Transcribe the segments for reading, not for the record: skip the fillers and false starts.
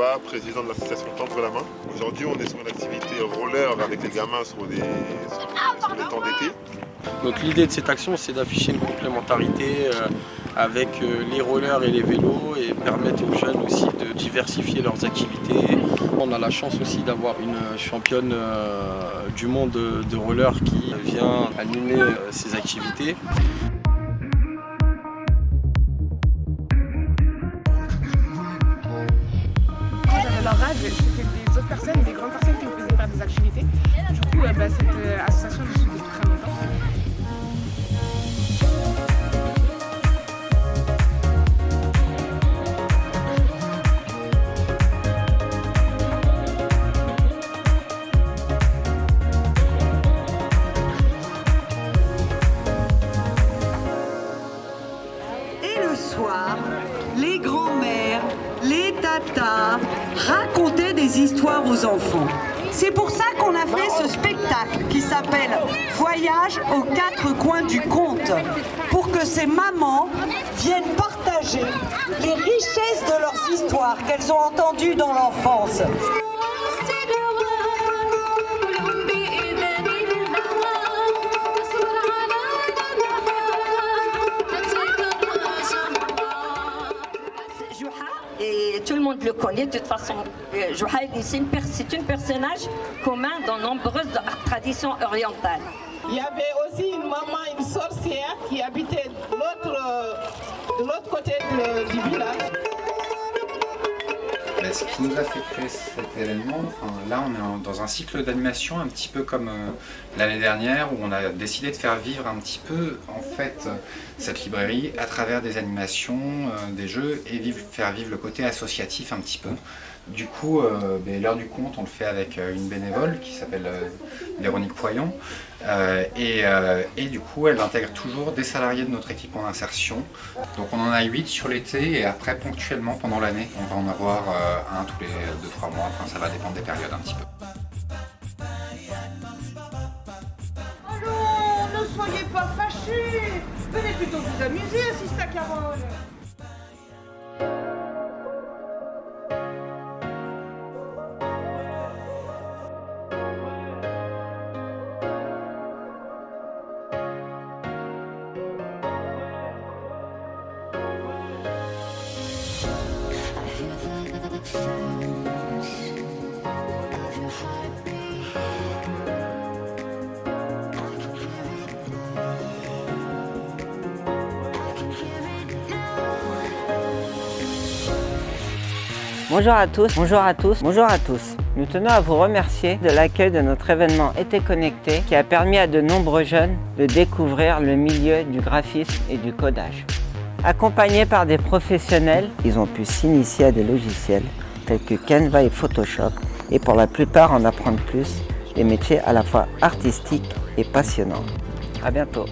Baba, président de l'association Tendre la main. Aujourd'hui, on est sur une activité roller avec les gamins sur les temps d'été. Donc l'idée de cette action, c'est d'afficher une complémentarité avec les rollers et les vélos et permettre aux jeunes aussi de diversifier leurs activités. On a la chance aussi d'avoir une championne du monde de roller qui vient animer ces activités. Leur âge, c'était des autres personnes, des grandes personnes qui nous faisaient faire des activités. Du coup, cette association, je suis depuis très longtemps. Et le soir, les grands-mères, les tatas racontaient des histoires aux enfants. C'est pour ça qu'on a fait ce spectacle qui s'appelle Voyage aux quatre coins du conte, pour que ces mamans viennent partager les richesses de leurs histoires qu'elles ont entendues dans l'enfance. Et tout le monde le connaît de toute façon. Jouha, c'est un personnage commun dans nombreuses traditions orientales. Il y avait aussi une maman, une sorcière qui habitait de l'autre côté du village. Ce qui nous a fait créer cet événement, là on est dans un cycle d'animation un petit peu comme l'année dernière où on a décidé de faire vivre un petit peu en fait cette librairie à travers des animations, des jeux et faire vivre le côté associatif un petit peu. Du coup, l'heure du conte, on le fait avec une bénévole qui s'appelle Véronique Poyon. Et du coup, elle intègre toujours des salariés de notre équipe en insertion. Donc on en a 8 sur l'été et après, ponctuellement, pendant l'année, on va en avoir un tous les 2-3 mois. Enfin, ça va dépendre des périodes un petit peu. Allons, ne soyez pas fâchés. Venez plutôt vous amuser, Sista Carole. Bonjour à tous, bonjour à tous, bonjour à tous. Nous tenons à vous remercier de l'accueil de notre événement Été Connecté qui a permis à de nombreux jeunes de découvrir le milieu du graphisme et du codage. Accompagnés par des professionnels, ils ont pu s'initier à des logiciels tels que Canva et Photoshop et pour la plupart en apprendre plus, des métiers à la fois artistiques et passionnants. À bientôt.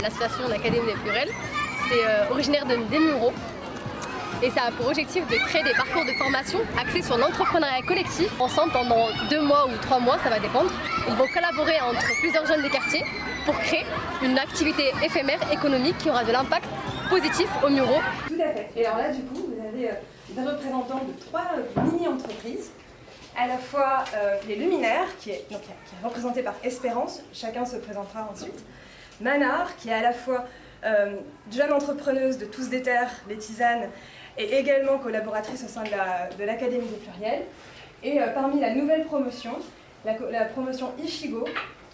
L'association l'Académie des Plurels, c'est originaire des Mureaux et ça a pour objectif de créer des parcours de formation axés sur l'entrepreneuriat collectif. Ensemble, pendant 2 mois ou 3 mois, ça va dépendre, ils vont collaborer entre plusieurs jeunes des quartiers pour créer une activité éphémère économique qui aura de l'impact positif aux Mureaux. Tout à fait. Et alors là, du coup, vous avez des représentants de 3 mini-entreprises. À la fois les Luminaires, qui est représenté par Espérance, chacun se présentera ensuite. Manar, qui est à la fois jeune entrepreneuse de Tous des Terres, les tisanes, et également collaboratrice au sein de l'Académie des Pluriels. Et parmi la nouvelle promotion, la promotion Ichigo.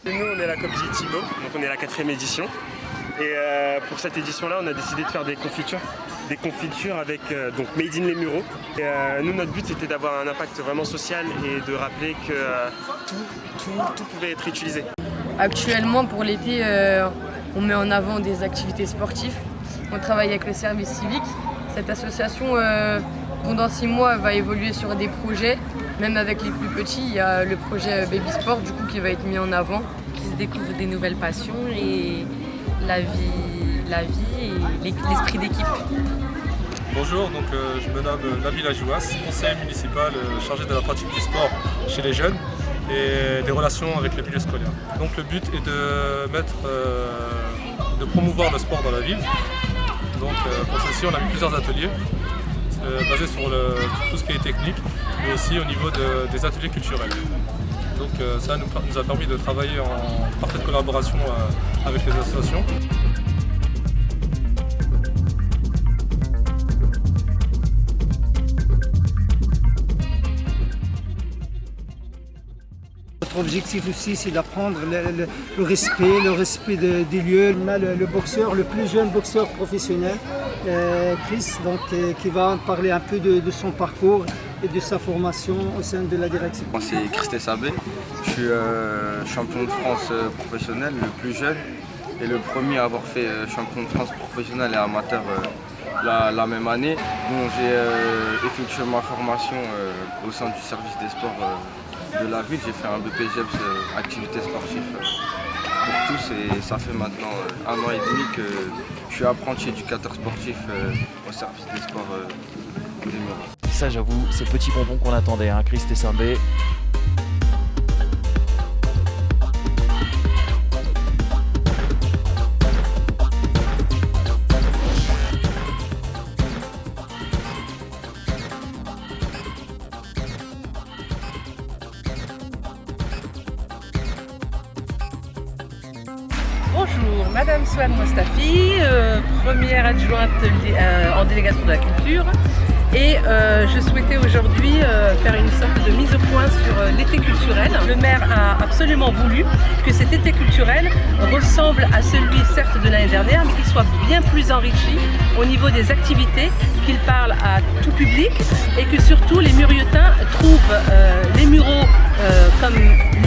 Nous, on est la COP Thibaut, donc on est la 4e édition. Et pour cette édition-là, on a décidé de faire des confitures. Des confitures avec donc Made in les Mureaux. Et nous, notre but, c'était d'avoir un impact vraiment social et de rappeler que tout pouvait être utilisé. Actuellement, pour l'été, on met en avant des activités sportives. On travaille avec le service civique. Cette association, pendant 6 mois, va évoluer sur des projets. Même avec les plus petits, il y a le projet Baby Sport du coup, qui va être mis en avant. Qui se découvrent des nouvelles passions et la vie et l'esprit d'équipe. Bonjour, donc, je me nomme Nabil Ajouas, conseiller municipal chargé de la pratique du sport chez les jeunes et des relations avec les milieux scolaires. Donc le but est de promouvoir le sport dans la ville. Donc pour ceci, on a mis plusieurs ateliers basés sur tout ce qui est technique, mais aussi au niveau des ateliers culturels. Donc ça nous a permis de travailler en parfaite collaboration avec les associations. Notre objectif aussi, c'est d'apprendre le respect des lieux. On a le boxeur, le plus jeune boxeur professionnel, Chris, donc, qui va parler un peu de son parcours et de sa formation au sein de la direction. Moi, c'est Chris Sabé, je suis champion de France professionnel, le plus jeune et le premier à avoir fait champion de France professionnel et amateur la même année. Bon, j'ai effectué ma formation au sein du service des sports de la ville. J'ai fait un BPGEPS activité sportive pour tous et ça fait maintenant 1 an et demi que je suis apprenti éducateur sportif au service des sports des Mureaux. Ça, j'avoue, c'est le petit bonbon qu'on attendait, hein, Chris Sabé. Bonjour, Madame Swan Mostafi, première adjointe en délégation de la culture. Et je souhaitais aujourd'hui faire une sorte de mise au point sur l'été culturel. Le maire a absolument voulu que cet été culturel ressemble à celui certes de l'année dernière, mais qu'il soit bien plus enrichi au niveau des activités, qu'il parle à tout public et que surtout les Muriotins trouvent les Mureaux comme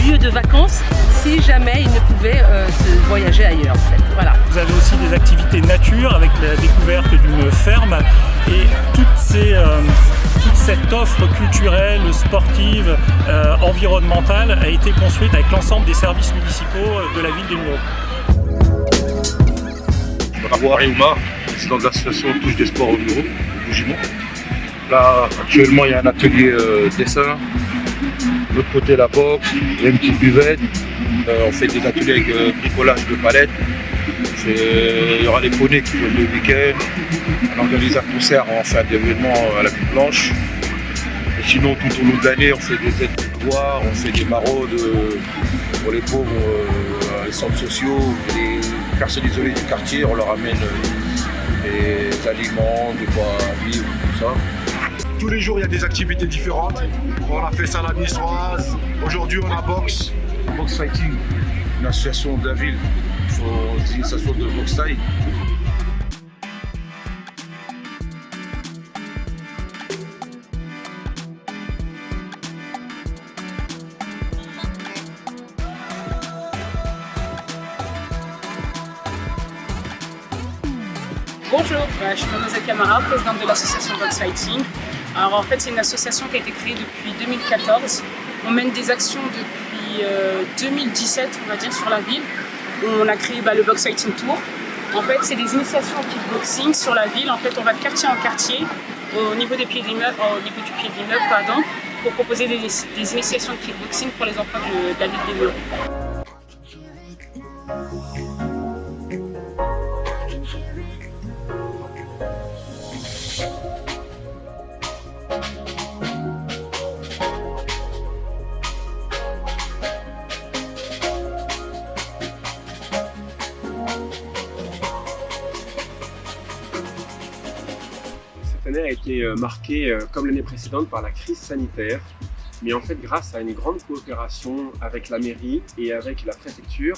lieu de vacances si jamais ils ne pouvaient se voyager ailleurs. En fait. Voilà. Vous avez aussi des activités nature avec la découverte d'une ferme et toute cette offre culturelle, sportive, environnementale a été construite avec l'ensemble des services municipaux de la ville des Mureaux. Bravo Ariouma, président de l'association Touche des Sports aux Mureaux, au Bougimont. Là, actuellement, il y a un atelier dessin. De l'autre côté, la boxe, il y a une petite buvette. On fait des ateliers avec bricolage de palettes. Il y aura les poneys qui viennent le week-end. On organise un concert en fin d'événement à la Butte Blanche. Et sinon, tout au long de l'année, on fait des aides de devoirs, on fait des maraudes pour les pauvres, les centres sociaux, les personnes isolées du quartier. On leur amène des aliments, de quoi vivre, tout ça. Tous les jours, il y a des activités différentes. On a fait ça à la niçoise. Aujourd'hui, on a boxe fighting, une association de la ville. C'est une association de boxe taille. Bonjour, je suis Mademoiselle Camara, présidente de l'association Box Fighting. Alors en fait, c'est une association qui a été créée depuis 2014. On mène des actions depuis 2017, on va dire, sur la ville. On a créé le Box Fighting Tour. En fait, c'est des initiations au kickboxing sur la ville. En fait, on va de quartier en quartier, au niveau du pied d'immeuble, pour proposer des initiations de kickboxing pour les enfants de la ville des Mureaux. Cette année a été marquée, comme l'année précédente, par la crise sanitaire. Mais en fait, grâce à une grande coopération avec la mairie et avec la préfecture,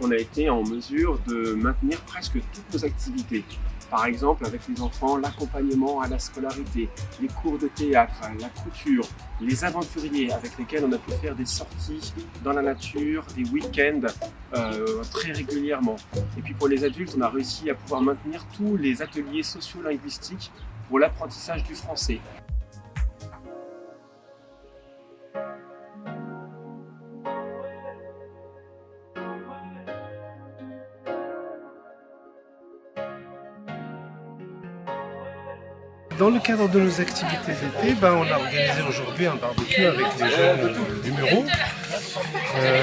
on a été en mesure de maintenir presque toutes nos activités. Par exemple, avec les enfants, l'accompagnement à la scolarité, les cours de théâtre, la couture, les aventuriers avec lesquels on a pu faire des sorties dans la nature, des week-ends très régulièrement. Et puis pour les adultes, on a réussi à pouvoir maintenir tous les ateliers socio-linguistiques pour l'apprentissage du français. Dans le cadre de nos activités d'été, on a organisé aujourd'hui un barbecue avec les jeunes du Muro.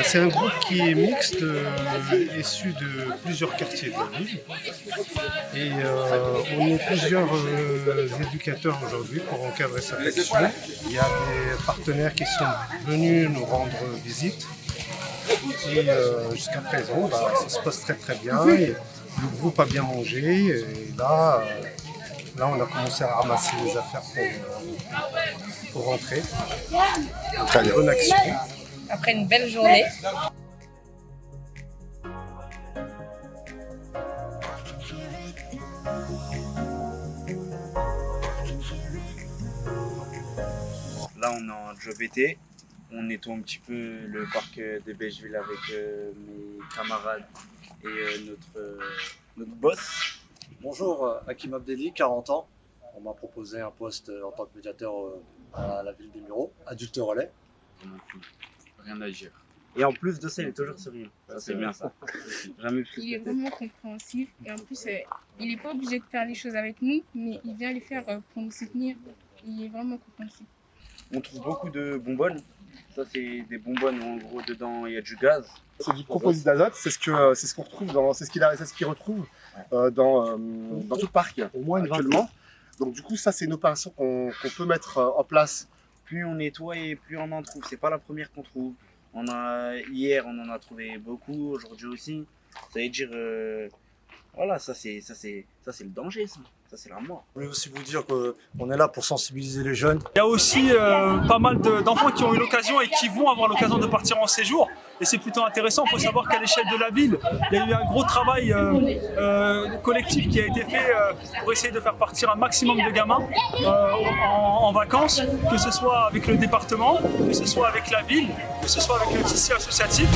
C'est un groupe qui est mixte, issu de plusieurs quartiers de la ville. Et on est plusieurs éducateurs aujourd'hui pour encadrer cette action. Il y a des partenaires qui sont venus nous rendre visite. Et jusqu'à présent, ça se passe très très bien. Et le groupe a bien mangé. Et là, on a commencé à ramasser les affaires pour rentrer. Très bonne action. Après une belle journée. Là, on est en job été. On nettoie un petit peu le parc de Beigeville avec mes camarades et notre boss. Bonjour, Hakim Abdelli, 40 ans. On m'a proposé un poste en tant que médiateur à la ville des Mureaux, adulte relais. Rien à dire. Et en plus de ça, il est toujours souriant. Ça, c'est bien ça. Jamais plus. Il est vraiment compréhensif et en plus, il n'est pas obligé de faire les choses avec nous, mais il vient les faire pour nous soutenir. Il est vraiment compréhensif. On trouve beaucoup de bonbonnes. Ça, c'est des bonbonnes où en gros dedans il y a du gaz. C'est du proposite d'azote, c'est ce qu'on retrouve c'est ce qu'il retrouve dans tout le parc au moins actuellement. Donc du coup ça c'est une opération qu'on peut mettre en place. Plus on nettoie et plus on en trouve. C'est pas la première qu'on trouve. Hier on en a trouvé beaucoup, aujourd'hui aussi. Ça veut dire voilà, ça c'est le danger ça. Ça, c'est la mort. Je voulais aussi vous dire qu'on est là pour sensibiliser les jeunes. Il y a aussi pas mal d'enfants qui ont eu l'occasion et qui vont avoir l'occasion de partir en séjour. Et c'est plutôt intéressant. Il faut savoir qu'à l'échelle de la ville, il y a eu un gros travail collectif qui a été fait pour essayer de faire partir un maximum de gamins en vacances, que ce soit avec le département, que ce soit avec la ville, que ce soit avec le tissu associatif.